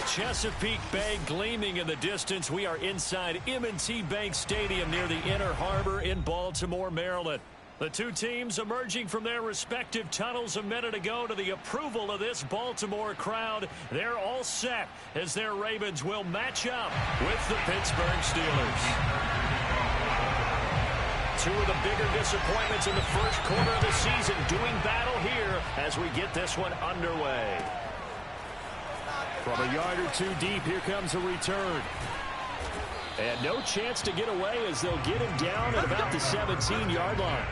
Chesapeake Bay gleaming in the distance. We are inside M&T Bank Stadium near the Inner Harbor in Baltimore, Maryland. The two teams emerging from their respective tunnels a minute ago to the approval of this Baltimore crowd. They're all set as their Ravens will match up with the Pittsburgh Steelers. Two of the bigger disappointments in the first quarter of the season doing battle here as we get this one underway. From a yard or two deep, here comes a return. And no chance to get away as they'll get him down at about the 17-yard line.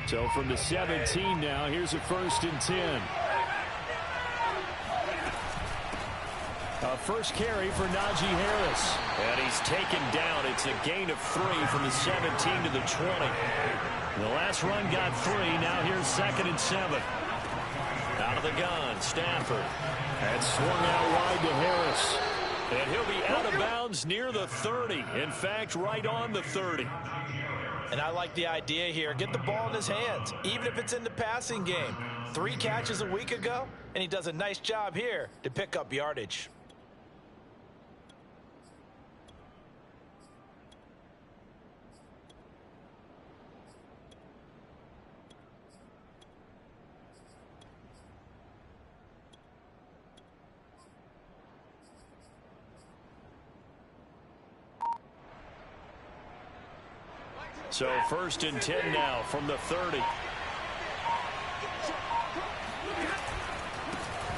So from the 17 now, here's a 1st and 10. A first carry for Najee Harris. And he's taken down. It's a gain of 3 from the 17 to the 20. The last run got 3. Now here's 2nd and 7. Out of the gun, Stafford. And swung out wide to Harris. And he'll be out of bounds near the 30. In fact, right on the 30. And I like the idea here. Get the ball in his hands, even if it's in the passing game. 3 catches a week ago, and he does a nice job here to pick up yardage. So 1st and 10 now from the 30.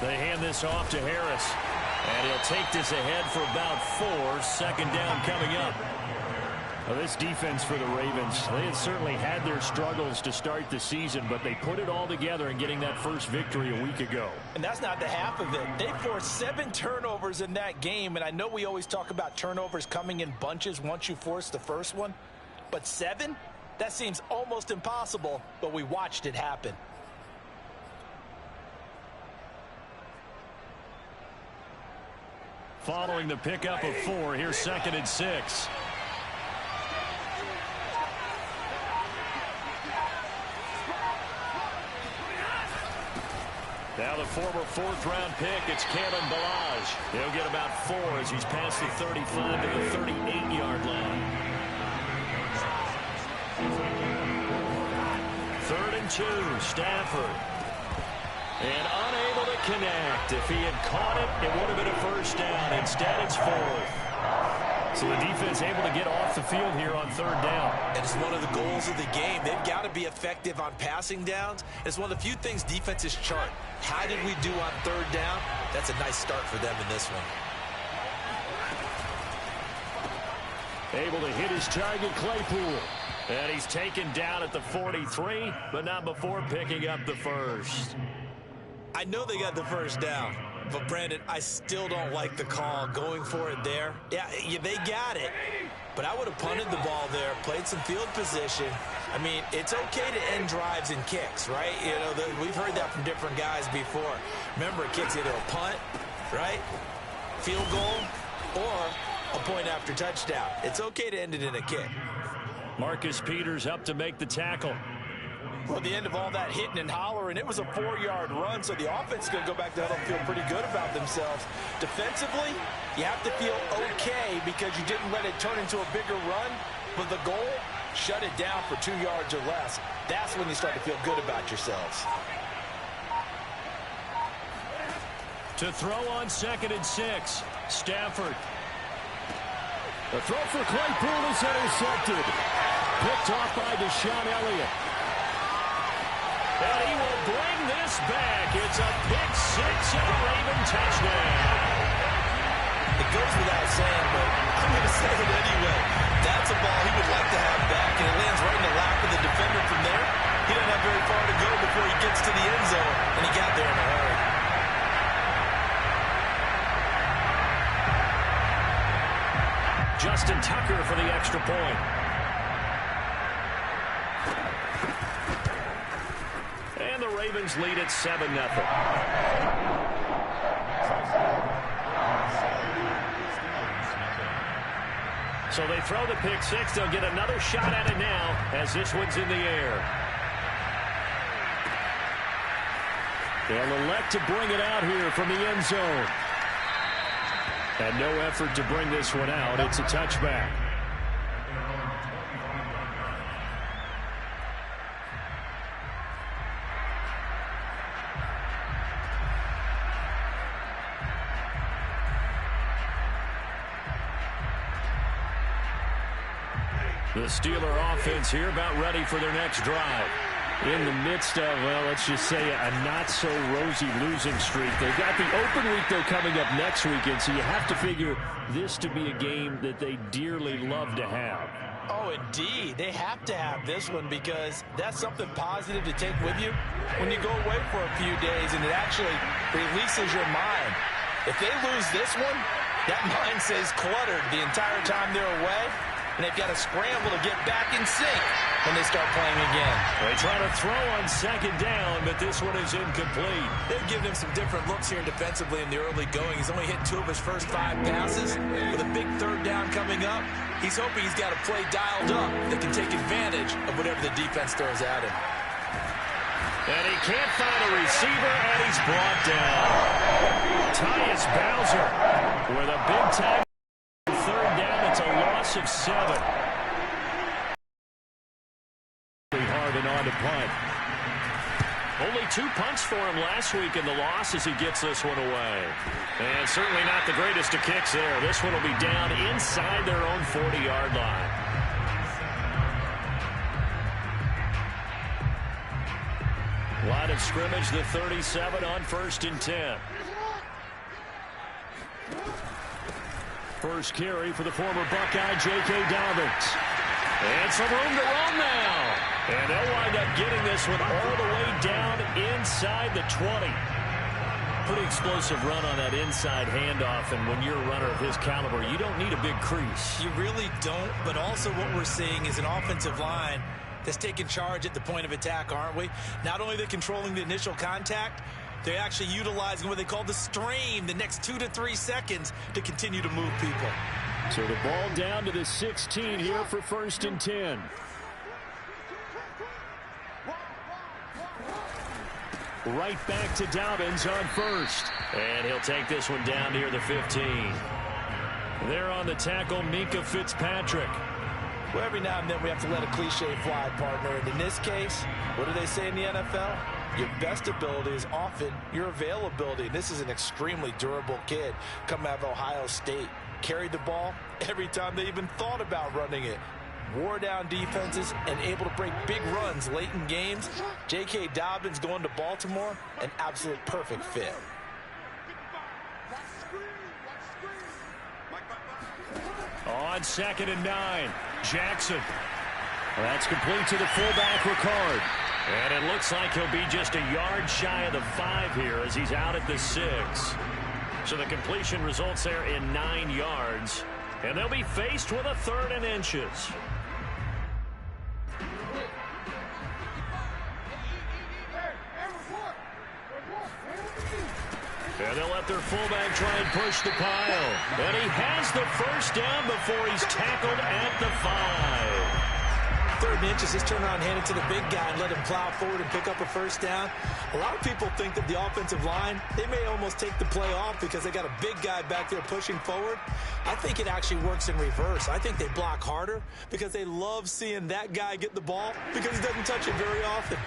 They hand this off to Harris. And he'll take this ahead for about 4. 2nd down coming up. Well, this defense for the Ravens, they had certainly had their struggles to start the season, but they put it all together in getting that first victory a week ago. And that's not the half of it. They forced 7 turnovers in that game, and I know we always talk about turnovers coming in bunches once you force the first one. But 7? That seems almost impossible, but we watched it happen. Following the pickup of 4, here's 2nd and 6. Now the former 4th-round pick, it's Kalen Ballage. He'll get about 4 as he's past the 35 to the 38-yard line. 3rd and 2, Stafford. And unable to connect. If he had caught it, it would have been a 1st down. Instead, it's 4th. So the defense able to get off the field here on 3rd down. And it's one of the goals of the game. They've got to be effective on passing downs. It's one of the few things defenses chart. How did we do on 3rd down? That's a nice start for them in this one. Able to hit his target, Claypool. And he's taken down at the 43, but not before picking up the 1st. I know they got the 1st down, but Brandon, I still don't like the call going for it there. Yeah, they got it, but I would have punted the ball there, played some field position. I mean, it's okay to end drives and kicks, right? You know, we've heard that from different guys before. Remember, a kick's either a punt, right, field goal, or a point after touchdown. It's okay to end it in a kick. Marcus Peters up to make the tackle. Well, the end of all that hitting and hollering, it was a 4-yard run, so the offense is going to go back to huddle and feel pretty good about themselves. Defensively, you have to feel okay because you didn't let it turn into a bigger run, but the goal, shut it down for 2 yards or less. That's when you start to feel good about yourselves. To throw on 2nd and 6, Stafford. The throw for Claypool is intercepted. Picked off by Deshaun Elliott. And he will bring this back. It's a pick 6 and a Raven touchdown. It goes without saying, but I'm going to say it anyway. That's a ball he would like to have back, and it lands right in the lap of the defender from there. He doesn't have gets to the end zone, and he got there in a hurry. Justin Tucker for the extra point. And the Ravens lead at 7-0. So they throw the pick six. They'll get another shot at it now as this one's in the air. They'll elect to bring it out here from the end zone. And no effort to bring this one out. It's a touchback. The Steeler offense here about ready for their next drive. In the midst of, well, let's just say a not-so-rosy losing streak. They've got the open week, though, coming up next weekend, so you have to figure this to be a game that they dearly love to have. Oh, indeed. They have to have this one because that's something positive to take with you when you go away for a few days, and it actually releases your mind. If they lose this one, that mind stays cluttered the entire time they're away, and they've got to scramble to get back in sync when they start playing again. They try to throw on second down, but this one is incomplete. They've given him some different looks here defensively in the early going. He's only hit 2 of his first 5 passes. With a big third down coming up, he's hoping he's got a play dialed up that can take advantage of whatever the defense throws at him. And he can't find a receiver, and he's brought down. Tyus Bowser with a big-time third down. It's a loss of 7. Hard and on to punt. Only 2 punts for him last week in the loss as he gets this one away. And certainly not the greatest of kicks there. This one will be down inside their own 40-yard line. Line of scrimmage, the 37 on 1st and 10. First carry for the former Buckeye, J.K. Dobbins. And some room to run now. And they'll wind up getting this one all the way down inside the 20. Pretty explosive run on that inside handoff, and when you're a runner of his caliber, you don't need a big crease. You really don't, but also what we're seeing is an offensive line that's taking charge at the point of attack, aren't we? Not only are they controlling the initial contact, they're actually utilizing what they call the strain, the next 2 to 3 seconds to continue to move people. So the ball down to the 16 here for 1st and 10. Right back to Dobbins on 1st. And he'll take this one down near the 15. There on the tackle, Minkah Fitzpatrick. Well, every now and then we have to let a cliche fly, partner. And in this case, what do they say in the NFL? Your best ability is often your availability. And this is an extremely durable kid coming out of Ohio State. Carried the ball every time they even thought about running it. Wore down defenses and able to break big runs late in games. J.K. Dobbins going to Baltimore, an absolute perfect fit. On 2nd and 9, Jackson. That's complete to the fullback, Ricard. And it looks like he'll be just a yard shy of the 5 here as he's out at the 6. So the completion results there in 9 yards. And they'll be faced with a 3rd and inches. And they'll let their fullback try and push the pile. And he has the first down before he's tackled at the 5. 3rd and inches, just turn around, hand it to the big guy and let him plow forward and pick up a first down. A lot of people think that the offensive line, they may almost take the play off because they got a big guy back there pushing forward. I think it actually works in reverse. I think they block harder because they love seeing that guy get the ball because he doesn't touch it very often.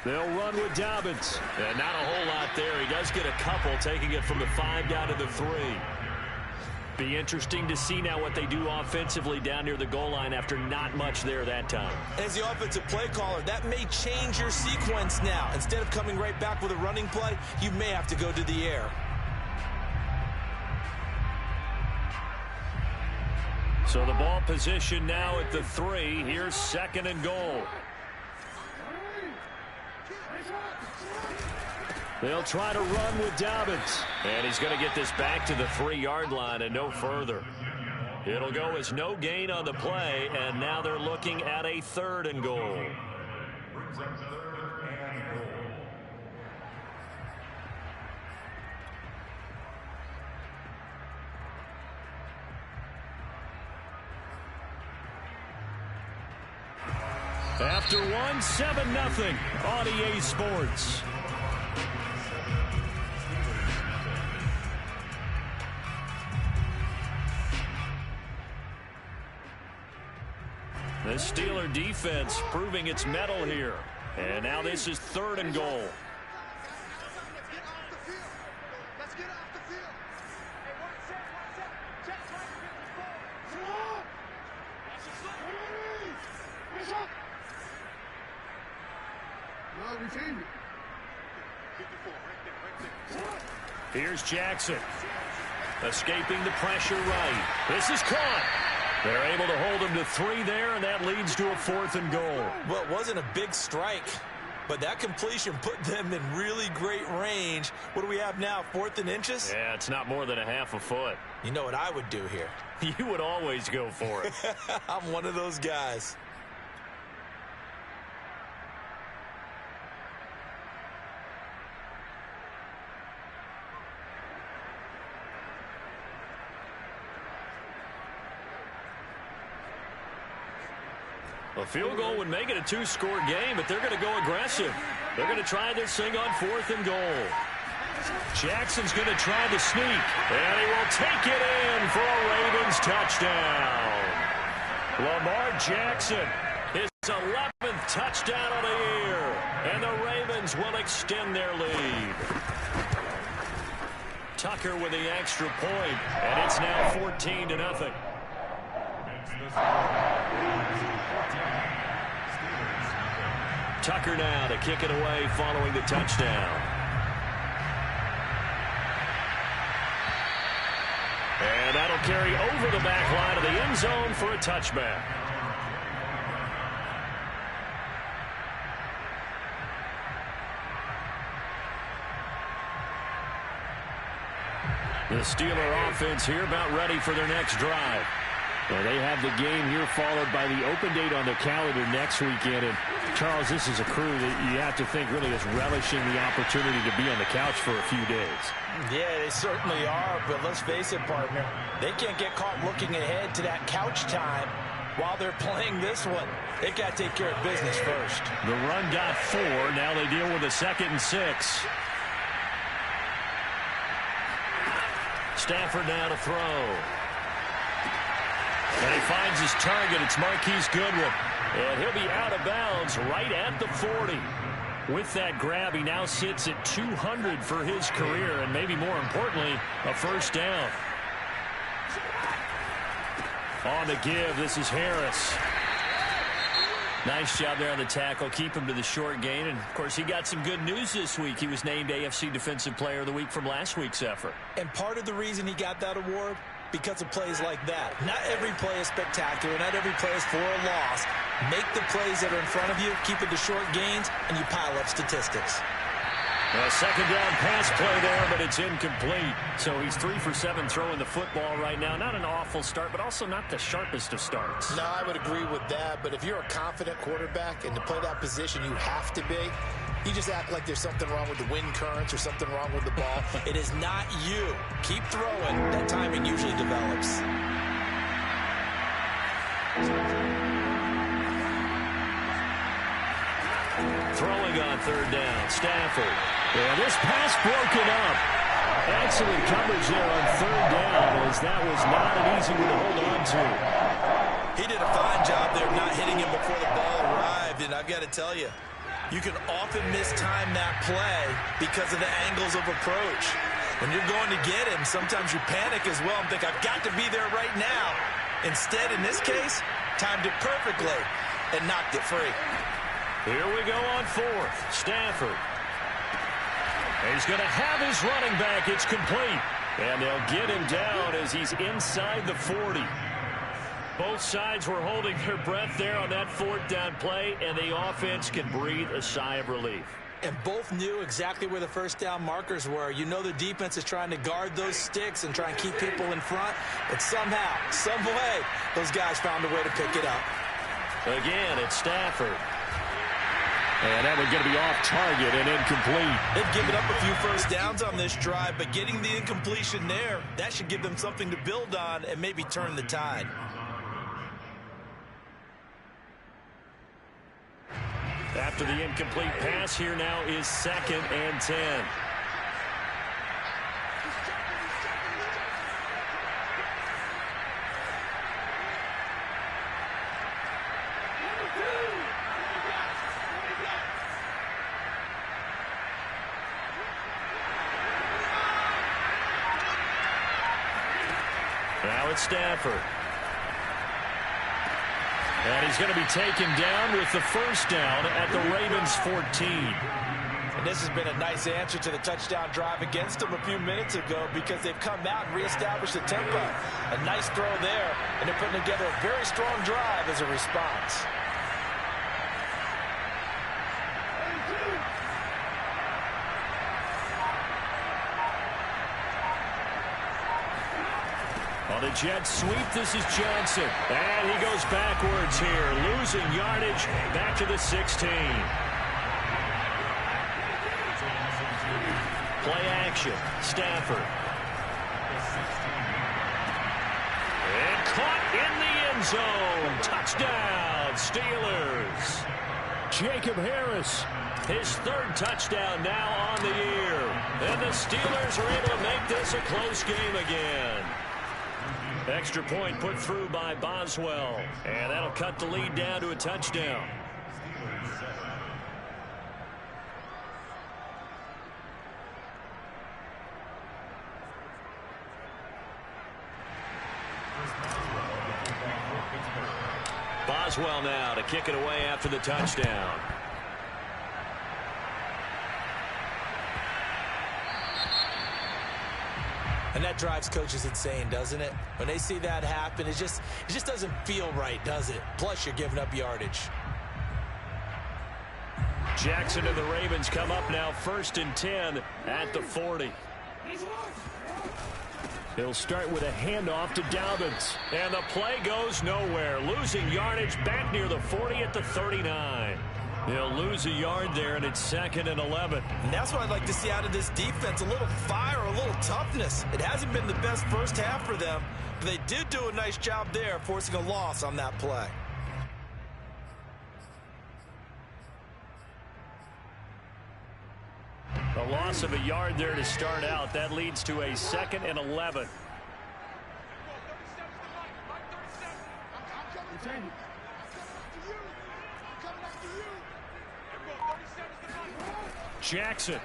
They'll run with Dobbins. And not a whole lot there. He does get a couple, taking it from the 5 down to the 3. Be interesting to see now what they do offensively down near the goal line after not much there that time. As the offensive play caller, that may change your sequence now. Instead of coming right back with a running play, you may have to go to the air. So the ball position now at the 3. Here's 2nd and goal. They'll try to run with Dobbins. And he's going to get this back to the 3-yard line and no further. It'll go as no gain on the play, and now they're looking at a 3rd and goal. After 1, 7-0 on EA Sports. The Steeler defense proving its mettle here. And now this is 3rd and goal. Here's Jackson. Escaping the pressure right. This is caught. They're able to hold him to 3 there, and that leads to a 4th and goal. Well, it wasn't a big strike, but that completion put them in really great range. What do we have now, 4th and inches? Yeah, it's not more than a half a foot. You know what I would do here? You would always go for it. I'm one of those guys. A field goal would make it a 2-score game, but they're going to go aggressive. They're going to try this thing on 4th and goal. Jackson's going to try the sneak, and he will take it in for a Ravens touchdown. Lamar Jackson, his 11th touchdown of the year, and the Ravens will extend their lead. Tucker with the extra point, and it's now 14-0. Tucker now to kick it away following the touchdown. And that'll carry over the back line of the end zone for a touchback. The Steeler offense here about ready for their next drive. Well, they have the game here followed by the open date on the calendar next weekend. And, Charles, this is a crew that you have to think really is relishing the opportunity to be on the couch for a few days. Yeah, they certainly are, but let's face it, partner. They can't get caught looking ahead to that couch time while they're playing this one. They got to take care of business first. The run got 4. Now they deal with a 2nd and 6. Stafford now to throw. And he finds his target. It's Marquise Goodwin. And he'll be out of bounds right at the 40. With that grab, he now sits at 200 for his career, and maybe more importantly, a first down. On the give, this is Harris. Nice job there on the tackle. Keep him to the short gain. And, of course, he got some good news this week. He was named AFC Defensive Player of the Week from last week's effort. And part of the reason he got that award, because of plays like that. Not every play is spectacular. Not every play is for a loss. Make the plays that are in front of you, keep it to short gains, and you pile up statistics. A 2nd down pass play there, but it's incomplete. So he's 3 for 7 throwing the football right now. Not an awful start, but also not the sharpest of starts. No, I would agree with that. But if you're a confident quarterback and to play that position, you have to be. You just act like there's something wrong with the wind currents or something wrong with the ball. It is not you. Keep throwing. That timing usually develops. Throwing on 3rd down. Stafford. And this pass broken up. Excellent coverage there on 3rd down, as that was not an easy one to hold on to. He did a fine job there not hitting him before the ball arrived, and I've got to tell you, you can often mistime that play because of the angles of approach. When you're going to get him, sometimes you panic as well and think, I've got to be there right now. Instead, in this case, timed it perfectly and knocked it free. Here we go on 4th. Stafford. He's going to have his running back. It's complete. And they'll get him down as he's inside the 40. Both sides were holding their breath there on that fourth down play, and the offense can breathe a sigh of relief. And both knew exactly where the first down markers were. You know the defense is trying to guard those sticks and try and keep people in front. But somehow, some way, those guys found a way to pick it up. Again, it's Stafford. And that one's going to be off target and incomplete. They've given up a few first downs on this drive, but getting the incompletion there, that should give them something to build on and maybe turn the tide. After the incomplete pass, here now is 2nd and 10. Now it's Stafford. And he's going to be taken down with the first down at the Ravens 14. And this has been a nice answer to the touchdown drive against them a few minutes ago because they've come out and reestablished the tempo. A nice throw there, and they're putting together a very strong drive as a response. On the jet sweep, this is Johnson. And he goes backwards here, losing yardage back to the 16. Play action, Stafford. And caught in the end zone. Touchdown, Steelers. Jacob Harris, his 3rd touchdown now on the year. And the Steelers are able to make this a close game again. Extra point put through by Boswell. And that'll cut the lead down to a touchdown. Boswell now to kick it away after the touchdown. And that drives coaches insane, doesn't it? When they see that happen, it just doesn't feel right, does it? Plus, you're giving up yardage. Jackson and the Ravens come up now 1st and 10 at the 40. He'll start with a handoff to Dobbins. And the play goes nowhere. Losing yardage back near the 40 at the 39. He'll lose a yard there, and it's 2nd and 11. And that's what I'd like to see out of this defense, a little fire, a little toughness. It hasn't been the best first half for them, but they did do a nice job there, forcing a loss on that play. A loss of a yard there to start out. That leads to a 2nd and 11. Jackson.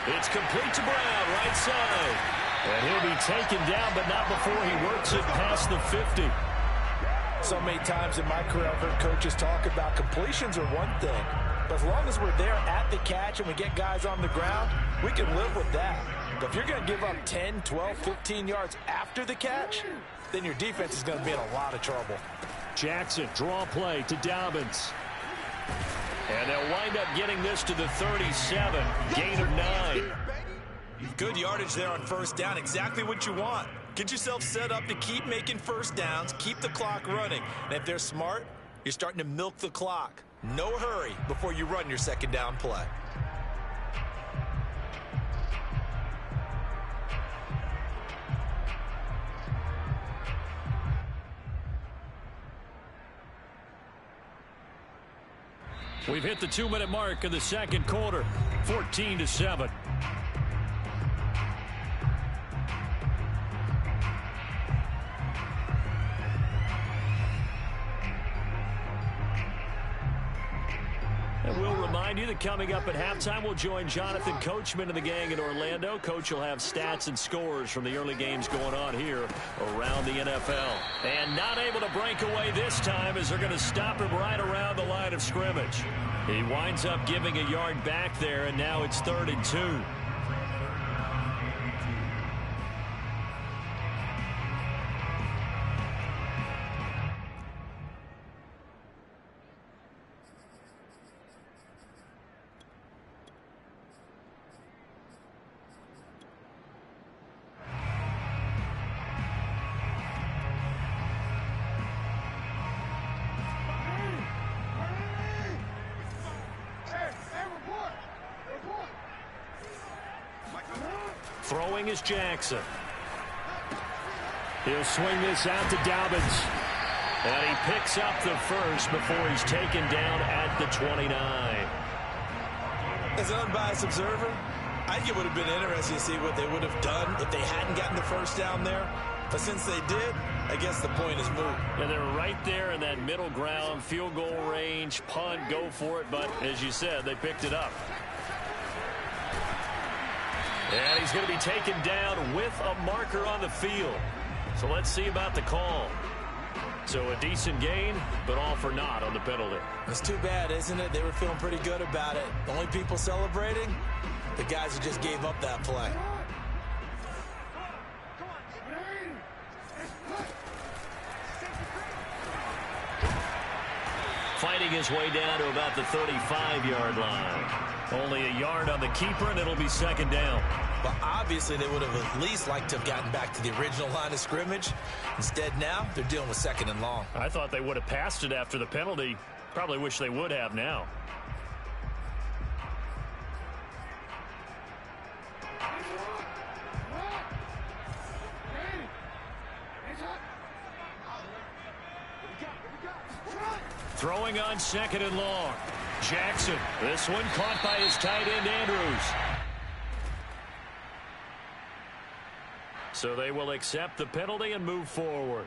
It's complete to Brown, right side. And he'll be taken down, but not before he works it past the 50. So many times in my career, I've heard coaches talk about completions are one thing, but as long as we're there at the catch and we get guys on the ground, we can live with that. But if you're going to give up 10, 12, 15 yards after the catch, then your defense is going to be in a lot of trouble. Jackson, draw play to Dobbins. And they'll wind up getting this to the 37, gain of 9. Good yardage there on first down, exactly what you want. Get yourself set up to keep making first downs, keep the clock running. And if they're smart, you're starting to milk the clock. No hurry before you run your second down play. We've hit the 2-minute mark of the second quarter, 14-7. And we'll remind you that coming up at halftime, we'll join Jonathan Coachman and the gang in Orlando. Coach will have stats and scores from the early games going on here around the NFL. And not able to break away this time as they're going to stop him right around the line of scrimmage. He winds up giving a yard back there, and now it's 3rd and 2. Throwing is Jackson. He'll swing this out to Dobbins. And he picks up the first before he's taken down at the 29. As an unbiased observer, I think it would have been interesting to see what they would have done if they hadn't gotten the first down there. But since they did, I guess the point is moot. And they're right there in that middle ground, field goal range, punt, go for it. But as you said, they picked it up. And he's going to be taken down with a marker on the field. So let's see about the call. So a decent gain, but all for naught on the penalty. It's too bad, isn't it? They were feeling pretty good about it. The only people celebrating, the guys who just gave up that play. Fighting his way down to about the 35-yard line. Only a yard on the keeper, and it'll be second down. Well, obviously, they would have at least liked to have gotten back to the original line of scrimmage. Instead, now, they're dealing with second and long. I thought they would have passed it after the penalty. Probably wish they would have now. Throwing on second and long. Jackson. This one caught by his tight end, Andrews. So they will accept the penalty and move forward.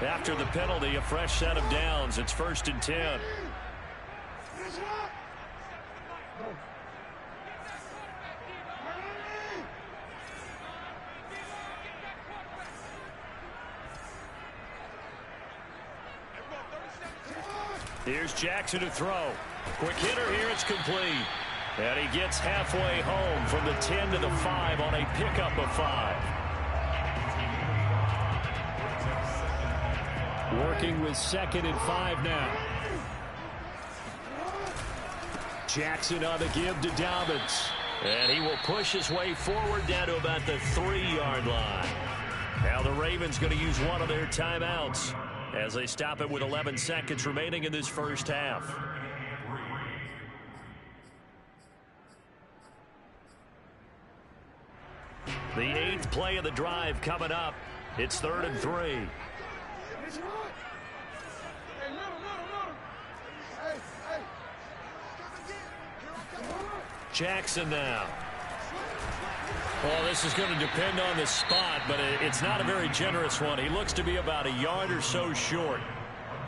After the penalty, a fresh set of downs. It's 1st and 10. Here's Jackson to throw. Quick hitter here, it's complete. And he gets halfway home from the 10 to the 5 on a pickup of 5. Working with 2nd and 5 now. Jackson on the give to Dobbins. And he will push his way forward down to about the 3-yard line. Now the Ravens going to use one of their timeouts as they stop it with 11 seconds remaining in this first half. The 8th play of the drive coming up. It's 3rd and 3. Jackson now. Well, this is going to depend on the spot, but it's not a very generous one. He looks to be about a yard or so short.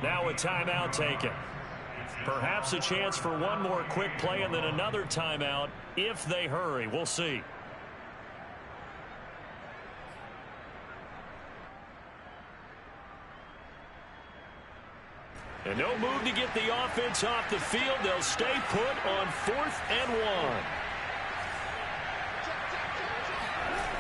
Now a timeout taken. Perhaps a chance for one more quick play and then another timeout if they hurry. We'll see. And no move to get the offense off the field. They'll stay put on 4th and 1.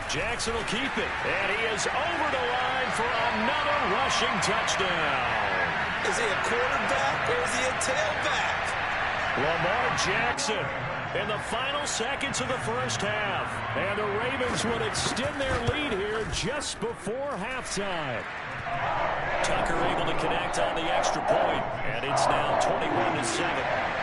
Jackson will keep it. And he is over the line for another rushing touchdown. Is he a quarterback or is he a tailback? Lamar Jackson in the final seconds of the first half. And the Ravens would extend their lead here just before halftime. Tucker able to connect on the extra point, and it's now 21-7.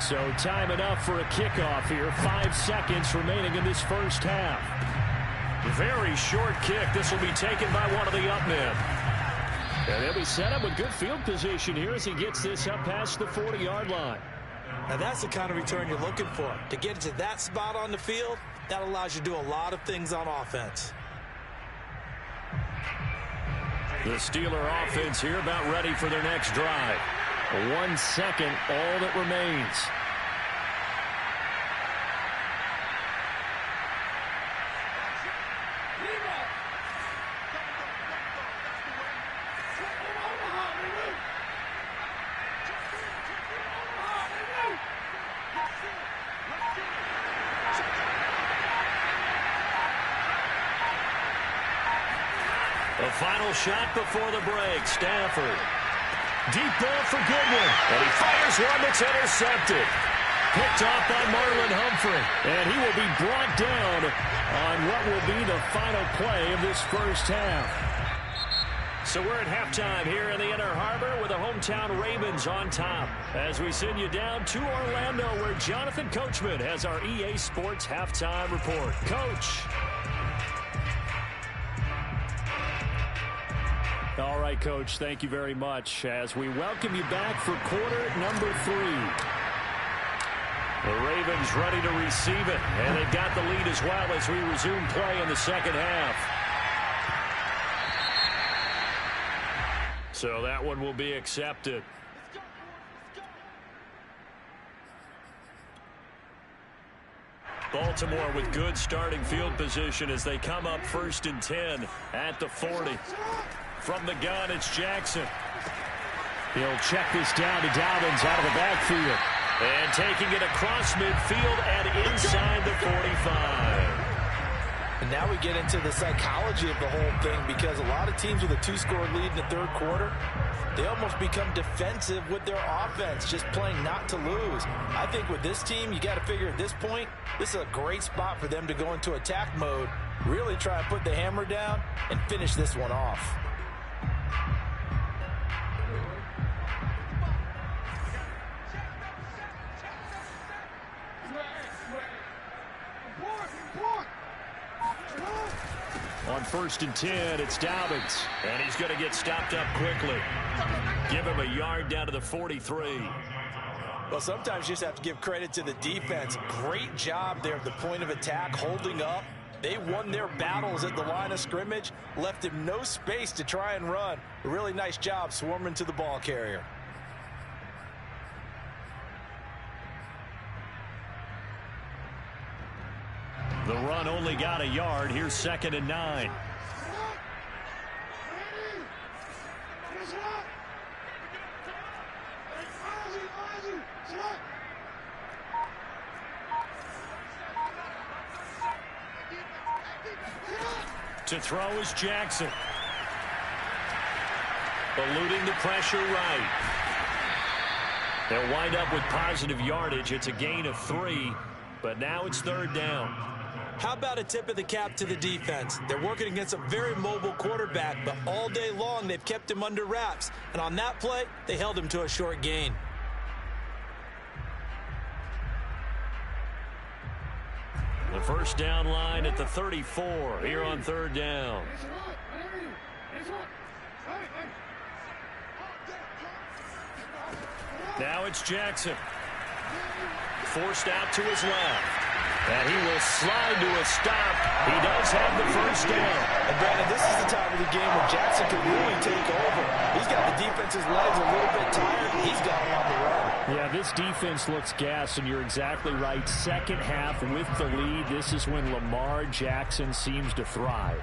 So time enough for a kickoff here. 5 seconds remaining in this first half. Very short kick. This will be taken by one of the up men. And they'll be set up with good field position here as he gets this up past the 40-yard line. Now that's the kind of return you're looking for. To get to that spot on the field, that allows you to do a lot of things on offense. The Steeler offense here about ready for their next drive. 1 second, all that remains. The final shot before the break. Stafford. Deep ball for Goodwin. And he fires one that's intercepted. Picked off by Marlon Humphrey. And he will be brought down on what will be the final play of this first half. So we're at halftime here in the Inner Harbor with the hometown Ravens on top. As we send you down to Orlando where Jonathan Coachman has our EA Sports halftime report. Coach. All right, Coach, thank you very much as we welcome you back for quarter number 3. The Ravens ready to receive it, and they've got the lead as well as we resume play in the second half. So that one will be accepted. Baltimore with good starting field position as they come up 1st and 10 at the 40. From the gun, it's Jackson. He'll check this down to Dobbins out of the backfield. And taking it across midfield and inside the 45. And now we get into the psychology of the whole thing because a lot of teams with a 2-score lead in the third quarter, they almost become defensive with their offense, just playing not to lose. I think with this team, you got to figure at this point, this is a great spot for them to go into attack mode, really try and put the hammer down and finish this one off. On 1st and 10, it's Dobbins. And he's going to get stopped up quickly. Give him a yard down to the 43. Well, sometimes you just have to give credit to the defense. Great job there at the point of attack, holding up. They won their battles at the line of scrimmage, left him no space to try and run. A really nice job swarming to the ball carrier. The run only got a yard. Here's 2nd and 9. To throw is Jackson. Eluding the pressure right. They'll wind up with positive yardage. It's a gain of 3, but now it's 3rd down. How about a tip of the cap to the defense? They're working against a very mobile quarterback, but all day long they've kept him under wraps. And on that play, they held him to a short gain. The first down line at the 34 here on 3rd down. Now it's Jackson. Forced out to his left. And he will slide to a stop. He does have the first down. And Brandon, this is the time of the game where Jackson can really take over. He's got the defense's legs a little bit tired. He's got him on the run. Yeah, this defense looks gassed, and you're exactly right. Second half with the lead, this is when Lamar Jackson seems to thrive.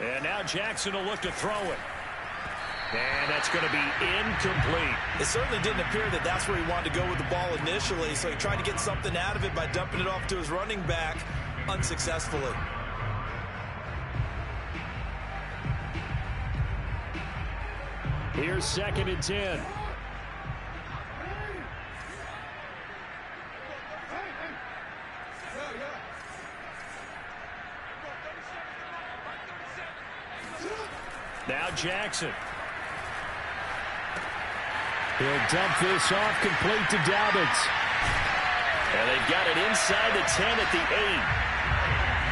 And now Jackson will look to throw it. And that's going to be incomplete. It certainly didn't appear that that's where he wanted to go with the ball initially, so he tried to get something out of it by dumping it off to his running back unsuccessfully. Here's 2nd and 10. Now Jackson. He'll dump this off complete to Dobbins. And they've got it inside the 10 at the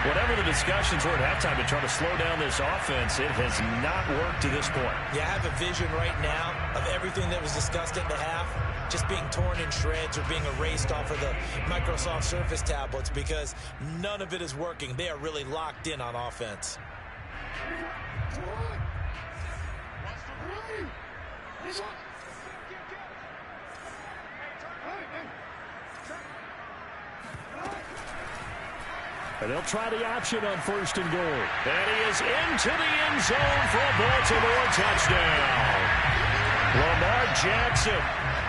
8. Whatever the discussions were at halftime to try to slow down this offense, it has not worked to this point. Yeah, I have a vision right now of everything that was discussed at the half just being torn in shreds or being erased off of the Microsoft Surface tablets because none of it is working. They are really locked in on offense. And they'll try the option on 1st and goal. And he is into the end zone for a Baltimore touchdown. Lamar Jackson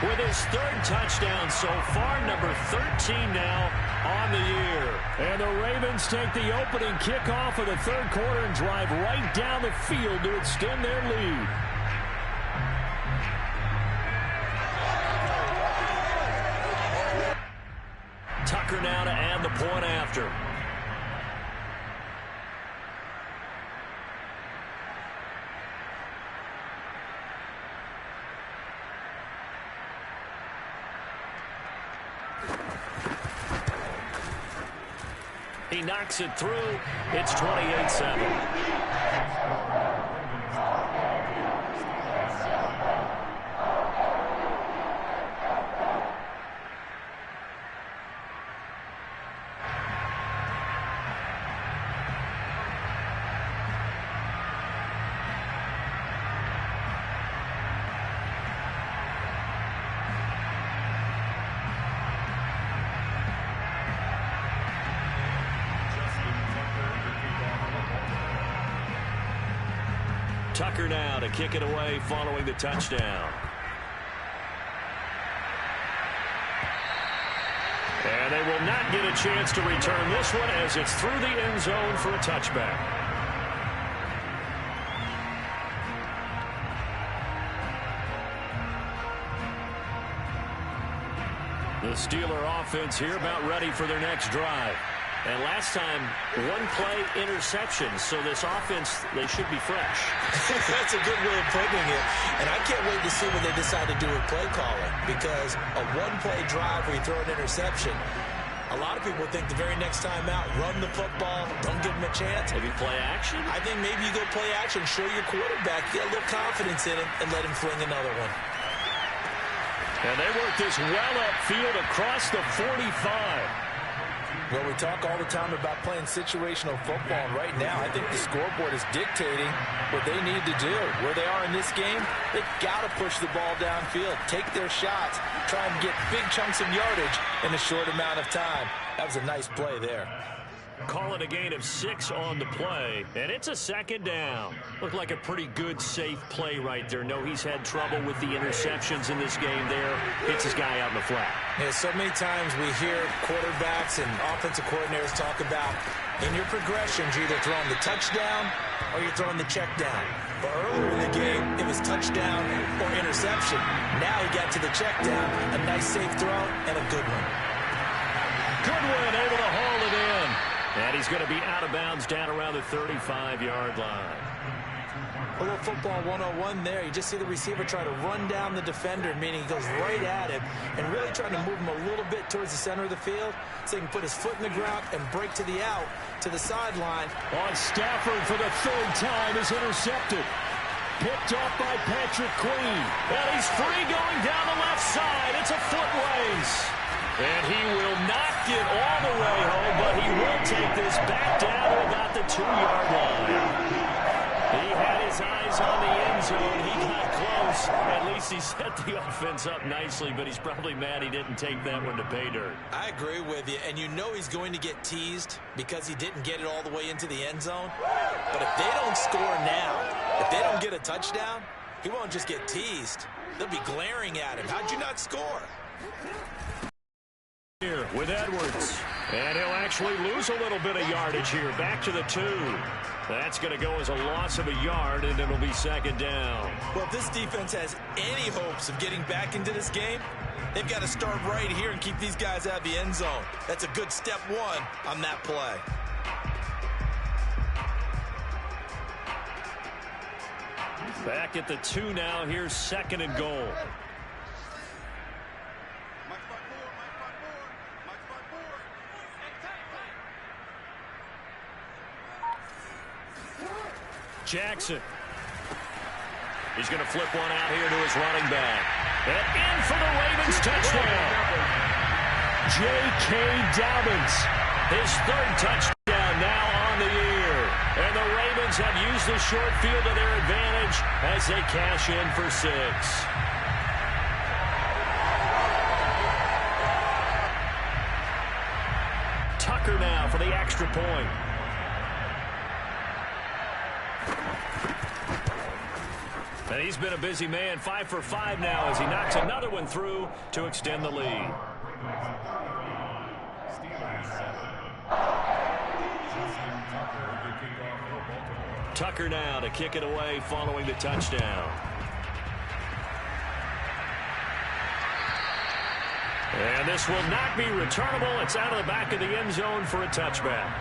with his 3rd touchdown so far, number 13 now on the year. And the Ravens take the opening kickoff of the 3rd quarter and drive right down the field to extend their lead. point after. He knocks it through. It's 28-7. Tucker now to kick it away following the touchdown. And they will not get a chance to return this one as it's through the end zone for a touchback. The Steeler offense here about ready for their next drive. And last time, one-play interception, so this offense, they should be fresh. That's a good way of putting it. And I can't wait to see what they decide to do with play calling, because a one-play drive where you throw an interception, a lot of people think the very next time out, run the football, don't give them a chance. Maybe play action? I think maybe you go play action, show your quarterback, get a little confidence in him, and let him fling another one. And they work this well upfield across the 45. Well, we talk all the time about playing situational football, and right now I think the scoreboard is dictating what they need to do. Where they are in this game, they've got to push the ball downfield, take their shots, try and get big chunks of yardage in a short amount of time. That was a nice play there. Call it a gain of 6 on the play, and it's a second down. Looked like a pretty good, safe play right there. No, he's had trouble with the interceptions in this game there. Hits his guy out in the flat. Yeah, so many times we hear quarterbacks and offensive coordinators talk about in your progressions, you're either throwing the touchdown or you're throwing the check down. But earlier in the game, it was touchdown or interception. Now he got to the check down, a nice safe throw, and a good one. Goodwin able to haul it in. And he's going to be out of bounds down around the 35-yard line. A little football 101 there. You just see the receiver try to run down the defender, meaning he goes right at him and really trying to move him a little bit towards the center of the field so he can put his foot in the ground and break to the out, to the sideline. On Stafford for the third time is intercepted. Picked off by Patrick Queen. And he's free going down the left side. It's a foot race. And he will not get all the way home, but he will take this back down to about the 2-yard line. He had his eyes on the end zone. He got close. At least he set the offense up nicely, but he's probably mad he didn't take that one to pay dirt. I agree with you, and you know he's going to get teased because he didn't get it all the way into the end zone. But if they don't score now, if they don't get a touchdown, he won't just get teased. They'll be glaring at him. How'd you not score? Here with Edwards, and he'll actually lose a little bit of yardage here, back to the 2. That's going to go as a loss of a yard, and it'll be second down. Well, if this defense has any hopes of getting back into this game, they've got to start right here and keep these guys out of the end zone. That's a good step 1 on that play. Back at the 2 now. Here's second and goal. Jackson. He's going to flip one out here to his running back. And in for the Ravens touchdown. J.K. Dobbins. His 3rd touchdown now on the year. And the Ravens have used the short field to their advantage as they cash in for 6. Tucker now for the extra point. And he's been a busy man, 5 for 5 now as he knocks another one through to extend the lead. Tucker now to kick it away following the touchdown. And this will not be returnable. It's out of the back of the end zone for a touchback.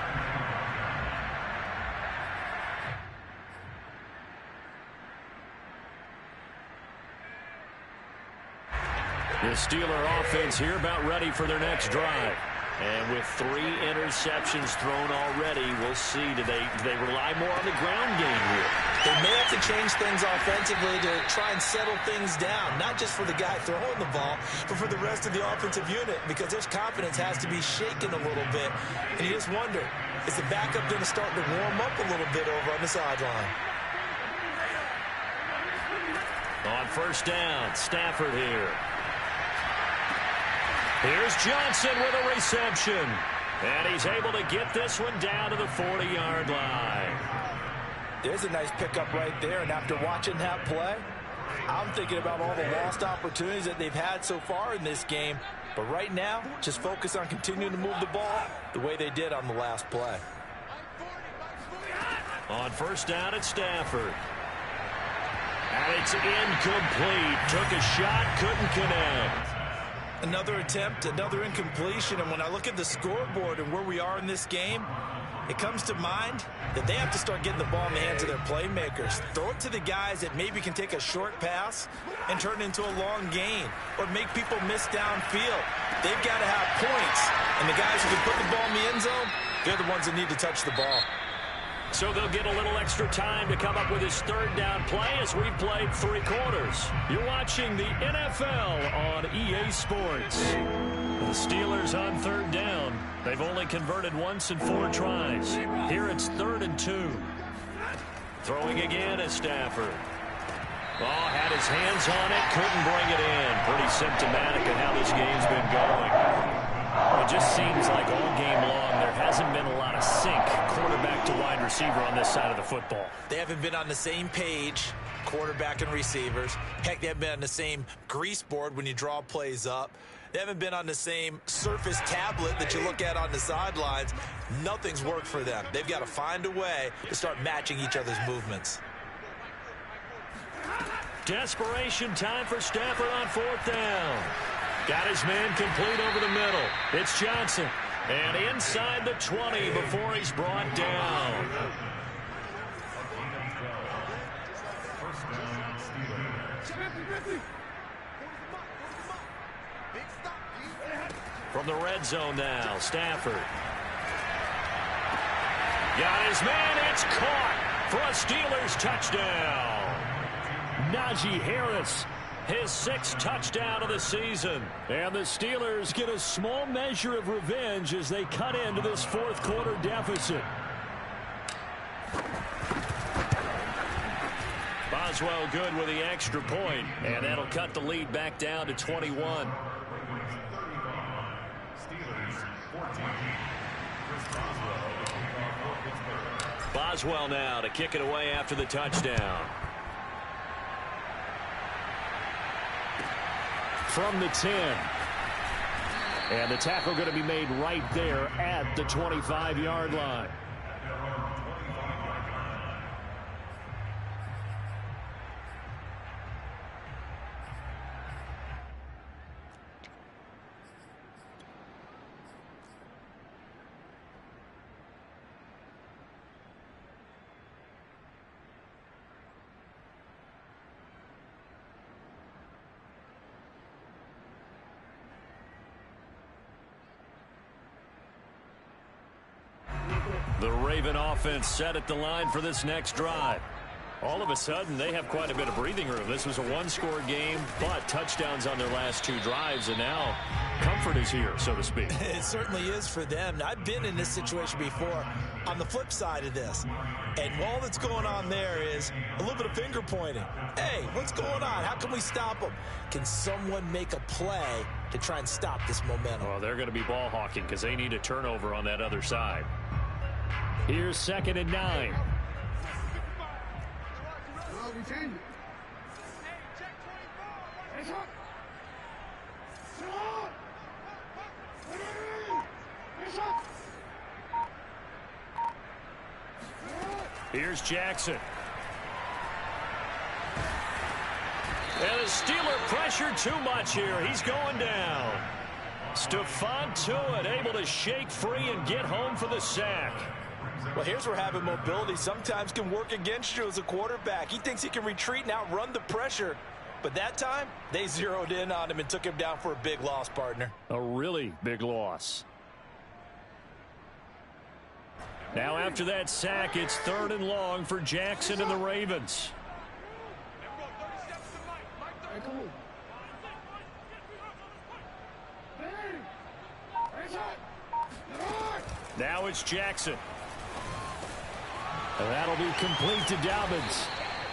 The Steeler offense here about ready for their next drive. And with 3 interceptions thrown already, we'll see. Do they rely more on the ground game here? They may have to change things offensively to try and settle things down, not just for the guy throwing the ball, but for the rest of the offensive unit, because their confidence has to be shaken a little bit. And you just wonder, is the backup going to start to warm up a little bit over on the sideline? On first down, Stafford here. Here's Johnson with a reception. And he's able to get this one down to the 40-yard line. There's a nice pickup right there, and after watching that play, I'm thinking about all the lost opportunities that they've had so far in this game. But right now, just focus on continuing to move the ball the way they did on the last play. On first down, it's Stafford. And it's incomplete. Took a shot, couldn't connect. Another attempt, another incompletion, and when I look at the scoreboard and where we are in this game, it comes to mind that they have to start getting the ball in the hands of their playmakers. Throw it to the guys that maybe can take a short pass and turn it into a long gain or make people miss downfield. They've got to have points, and the guys who can put the ball in the end zone, they're the ones that need to touch the ball. So they'll get a little extra time to come up with his third down play as we've played 3 quarters. You're watching the NFL on EA Sports. The Steelers on third down. They've only converted once in 4 tries. Here it's 3rd and 2. Throwing again is Stafford. Oh, had his hands on it, couldn't bring it in. Pretty symptomatic of how this game's been going. It just seems like all game long there hasn't been a lot of sync quarterback to wide receiver on this side of the football. They haven't been on the same page, quarterback and receivers. Heck, they haven't been on the same grease board when you draw plays up. They haven't been on the same surface tablet that you look at on the sidelines. Nothing's worked for them. They've got to find a way to start matching each other's movements. Desperation time for Stafford on 4th down. Got his man complete over the middle. It's Johnson. And inside the 20 before he's brought down. From the red zone now, Stafford. Got his man. It's caught for a Steelers touchdown. Najee Harris. His 6th touchdown of the season. And the Steelers get a small measure of revenge as they cut into this 4th quarter deficit. Boswell good with the extra point, and that'll cut the lead back down to 21. Boswell now to kick it away after the touchdown. From the 10. And the tackle going to be made right there at the 25-yard line. The Raven offense set at the line for this next drive. All of a sudden, they have quite a bit of breathing room. This was a 1-score game, but touchdowns on their last 2 drives, and now comfort is here, so to speak. It certainly is for them. I've been in this situation before on the flip side of this. And all that's going on there is a little bit of finger pointing. Hey, what's going on? How can we stop them? Can someone make a play to try and stop this momentum? Well, they're going to be ball hawking because they need a turnover on that other side. Here's 2nd and 9. Here's Jackson. And the Steeler pressure too much here. He's going down. Stephon Tuitt able to shake free and get home for the sack. Well, here's where having mobility sometimes can work against you as a quarterback. He thinks he can retreat and outrun the pressure. But that time, they zeroed in on him and took him down for a big loss, partner. A really big loss. Now after that sack, it's 3rd and long for Jackson and the Ravens. Now it's Jackson. And that'll be complete to Dobbins.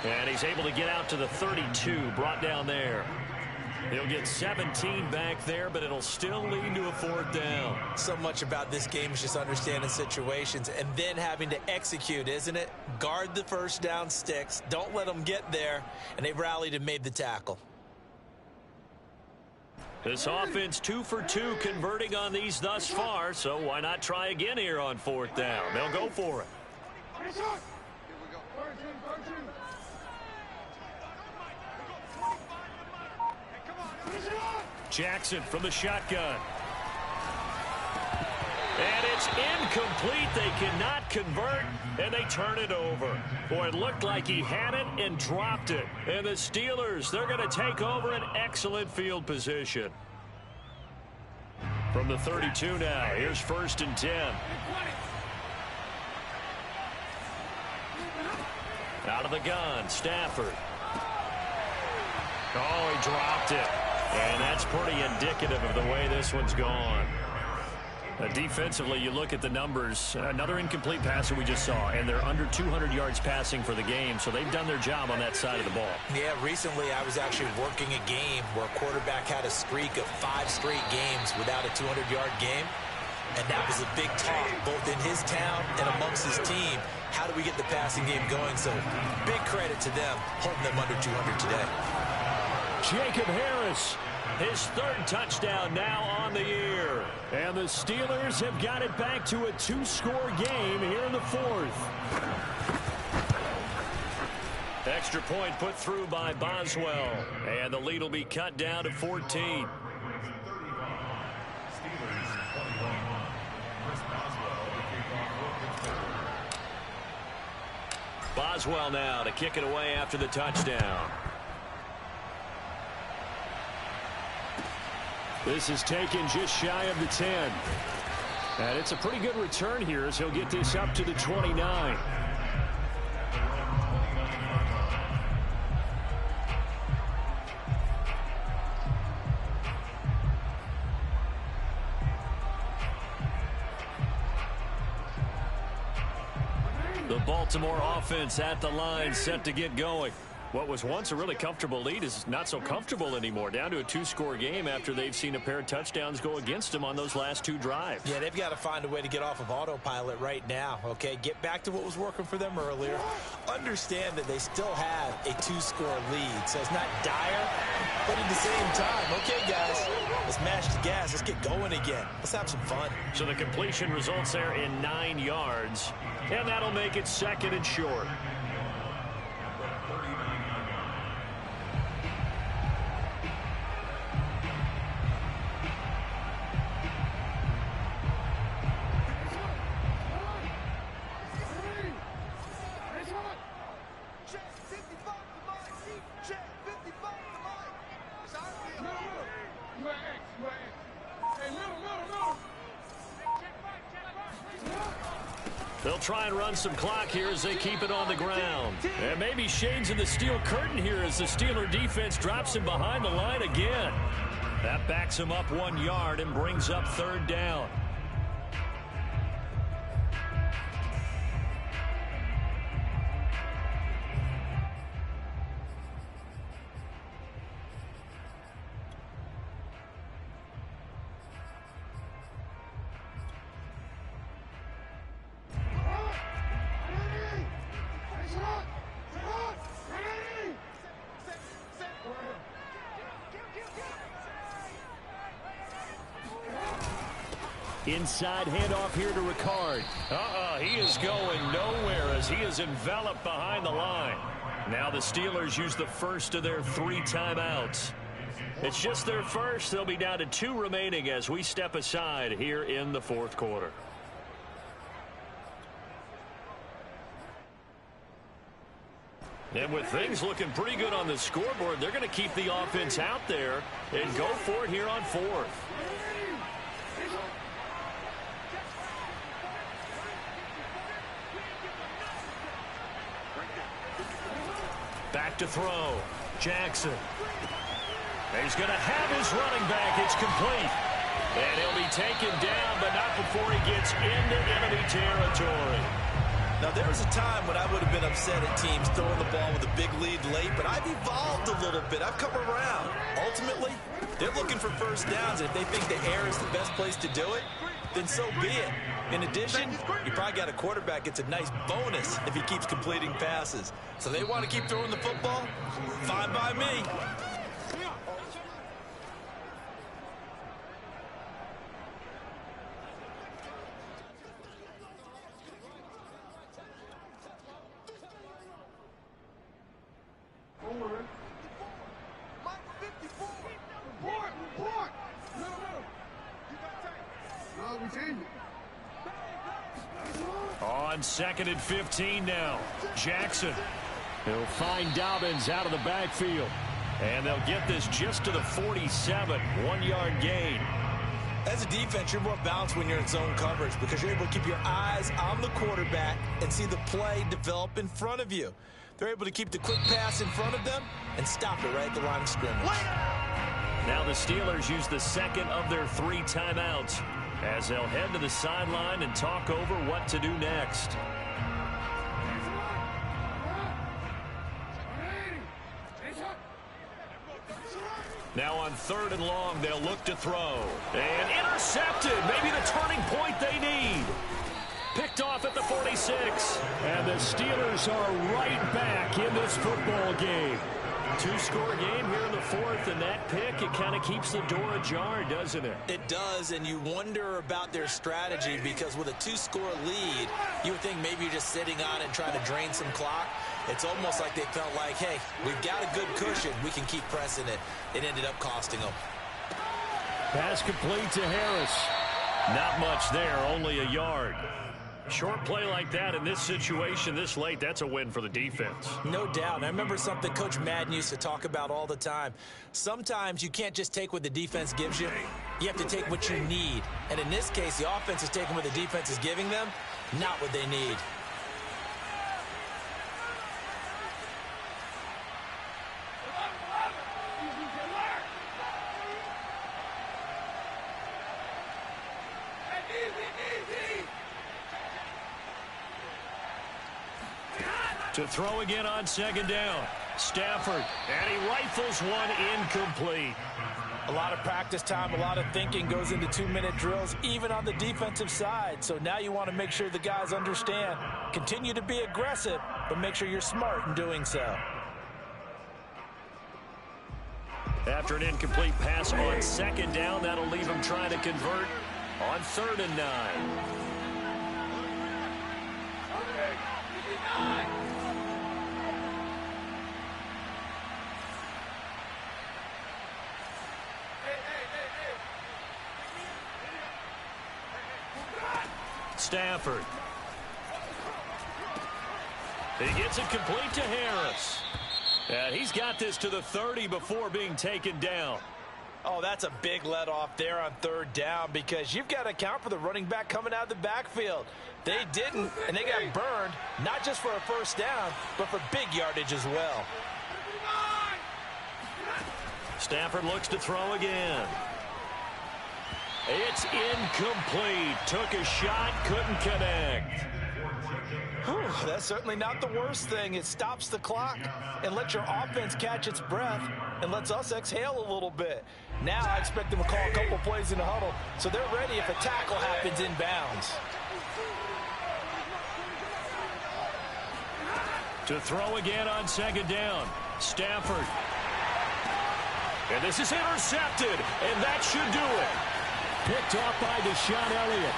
And he's able to get out to the 32, brought down there. He'll get 17 back there, but it'll still lead to a 4th down. So much about this game is just understanding situations and then having to execute, isn't it? Guard the first down sticks. Don't let them get there. And they rallied and made the tackle. This offense 2 for 2 converting on these thus far, so why not try again here on 4th down? They'll go for it. Jackson from the shotgun. And it's incomplete. They cannot convert, and they turn it over. Boy, it looked like he had it and dropped it. And the Steelers, they're going to take over an excellent field position. From the 32 now, here's 1st and 10. Out of the gun, Stafford. Oh, he dropped it. And that's pretty indicative of the way this one's gone. Defensively, you look at the numbers. Another incomplete passer we just saw, and they're under 200 yards passing for the game, so they've done their job on that side of the ball. Yeah, recently I was actually working a game where a quarterback had a streak of 5 straight games without a 200-yard game, and that was a big talk, both in his town and amongst his team. How do we get the passing game going? So big credit to them, holding them under 200 today. Jacob Harris, his 3rd touchdown now on the year. And the Steelers have got it back to a 2-score game here in the 4th. Extra point put through by Boswell. And the lead will be cut down to 14. Boswell now to kick it away after the touchdown. This is taken just shy of the 10. And it's a pretty good return here as he'll get this up to the 29. The Baltimore offense at the line, set to get going. What was once a really comfortable lead is not so comfortable anymore. Down to a 2-score game after they've seen a pair of touchdowns go against them on those last 2 drives. Yeah, they've got to find a way to get off of autopilot right now, okay? Get back to what was working for them earlier. Understand that they still have a 2-score lead, so it's not dire, but at the same time, okay, guys, let's mash the gas. Let's get going again. Let's have some fun. So the completion results there in 9 yards, and that'll make it 2nd and short. They'll try and run some clock here as they keep it on the ground. And maybe shades of the steel curtain here as the Steeler defense drops him behind the line again. That backs him up 1 yard and brings up 3rd down. Inside handoff here to Ricard. He is going nowhere as he is enveloped behind the line. Now the Steelers use the first of their 3 timeouts. It's just their first. They'll be down to 2 remaining as we step aside here in the fourth quarter. And with things looking pretty good on the scoreboard, they're going to keep the offense out there and go for it here on fourth. Back to throw. Jackson. He's going to have his running back. It's complete. And he'll be taken down, but not before he gets into enemy territory. Now, there was a time when I would have been upset at teams throwing the ball with a big lead late, but I've evolved a little bit. I've come around. Ultimately, they're looking for first downs, and if they think the air is the best place to do it, then so be it. In addition, you probably got a quarterback. It's a nice bonus if he keeps completing passes. So they want to keep throwing the football? Fine by me. On 2nd and 15 now. Jackson. He'll find Dobbins out of the backfield. And they'll get this just to the 47. 1-yard gain. As a defense, you're more balanced when you're in zone coverage because you're able to keep your eyes on the quarterback and see the play develop in front of you. They're able to keep the quick pass in front of them and stop it right at the line of scrimmage. Now the Steelers use the second of their 3 timeouts as they'll head to the sideline and talk over what to do next. Now on 3rd and long, they'll look to throw. And intercepted. Maybe the turning point they need. Picked off at the 46. And the Steelers are right back in this football game. 2-score game here in the 4th, and that pick, it kind of keeps the door ajar, doesn't it? It does, and you wonder about their strategy because with a 2-score lead, you would think maybe you're just sitting on it and trying to drain some clock. It's almost like they felt like, hey, we've got a good cushion. We can keep pressing it. It ended up costing them. Pass complete to Harris. Not much there, only a yard. Short play like that in this situation this late, that's a win for the defense. No doubt. I remember something Coach Madden used to talk about all the time. Sometimes you can't just take what the defense gives you. You have to take what you need. And in this case, the offense is taking what the defense is giving them, not what they need. To throw again on 2nd down. Stafford, and he rifles one incomplete. A lot of practice time, a lot of thinking goes into 2-minute drills, even on the defensive side. So now you want to make sure the guys understand. Continue to be aggressive, but make sure you're smart in doing so. After an incomplete pass on 2nd down, that'll leave him trying to convert on 3rd and 9. Stafford. He gets it complete to Harris. And he's got this to the 30 before being taken down. Oh, that's a big let off there on 3rd down because you've got to account for the running back coming out of the backfield. They didn't, and they got burned, not just for a 1st down, but for big yardage as well. Stafford looks to throw again. It's incomplete. Took a shot, couldn't connect. Whew, that's certainly not the worst thing. It stops the clock and lets your offense catch its breath and lets us exhale a little bit. Now I expect them to call a couple plays in the huddle so they're ready if a tackle happens inbounds. To throw again on 2nd down. Stafford. And this is intercepted, and that should do it. Picked off by Deshaun Elliott.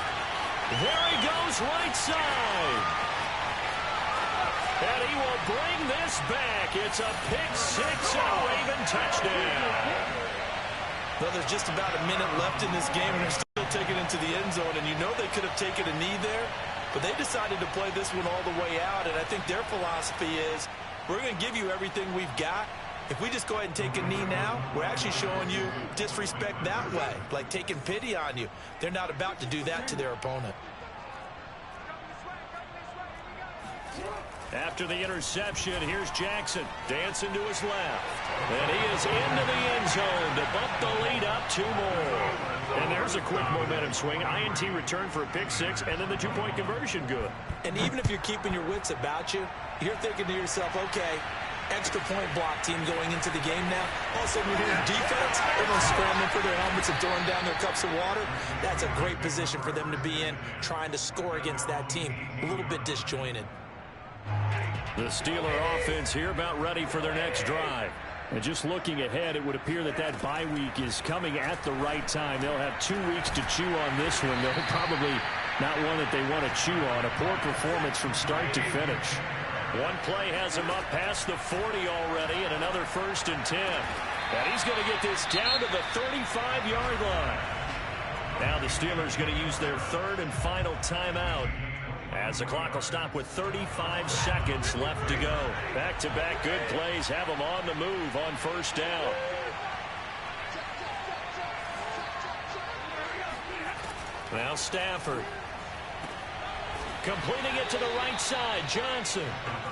There he goes right side. And he will bring this back. It's a pick 6 and a Raven touchdown. Well, there's just about a minute left in this game, and they're still taking it into the end zone. And you know they could have taken a knee there, but they decided to play this one all the way out. And I think their philosophy is, we're going to give you everything we've got. If we just go ahead and take a knee now, we're actually showing you disrespect that way, like taking pity on you. They're not about to do that to their opponent. After the interception, here's Jackson dancing to his left. And he is into the end zone to bump the lead up 2 more. And there's a quick momentum swing. INT return for a pick 6, and then the 2-point conversion good. And even if you're keeping your wits about you, you're thinking to yourself, okay, extra point block team going into the game now. All of a sudden, you're hearing defense. Everyone's scrambling for their helmets and throwing down their cups of water. That's a great position for them to be in, trying to score against that team. A little bit disjointed. The Steeler offense here about ready for their next drive. And just looking ahead, it would appear that that bye week is coming at the right time. They'll have 2 weeks to chew on this one. They'll probably not one that they want to chew on. A poor performance from start to finish. One play has him up past the 40 already, and another 1st and 10. And he's going to get this down to the 35-yard line. Now the Steelers going to use their 3rd and final timeout, as the clock will stop with 35 seconds left to go. Back-to-back good plays have them on the move on 1st down. Now Stafford. Completing it to the right side, Johnson.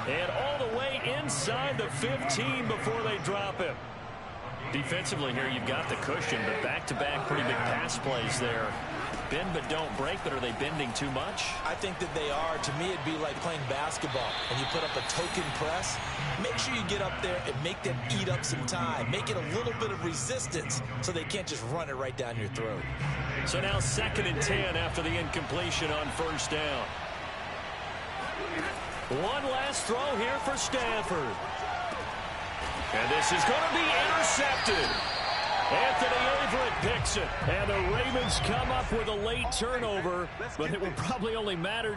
And all the way inside the 15 before they drop him. Defensively here, you've got the cushion, but back-to-back pretty big pass plays there. Bend but don't break, but are they bending too much? I think that they are. To me, it'd be like playing basketball, and you put up a token press. Make sure you get up there and make them eat up some time. Make it a little bit of resistance so they can't just run it right down your throat. So now 2nd and 10 after the incompletion on 1st down. One last throw here for Stafford. And this is going to be intercepted. Anthony Averett picks it. And the Ravens come up with a late turnover, but it will probably only matter to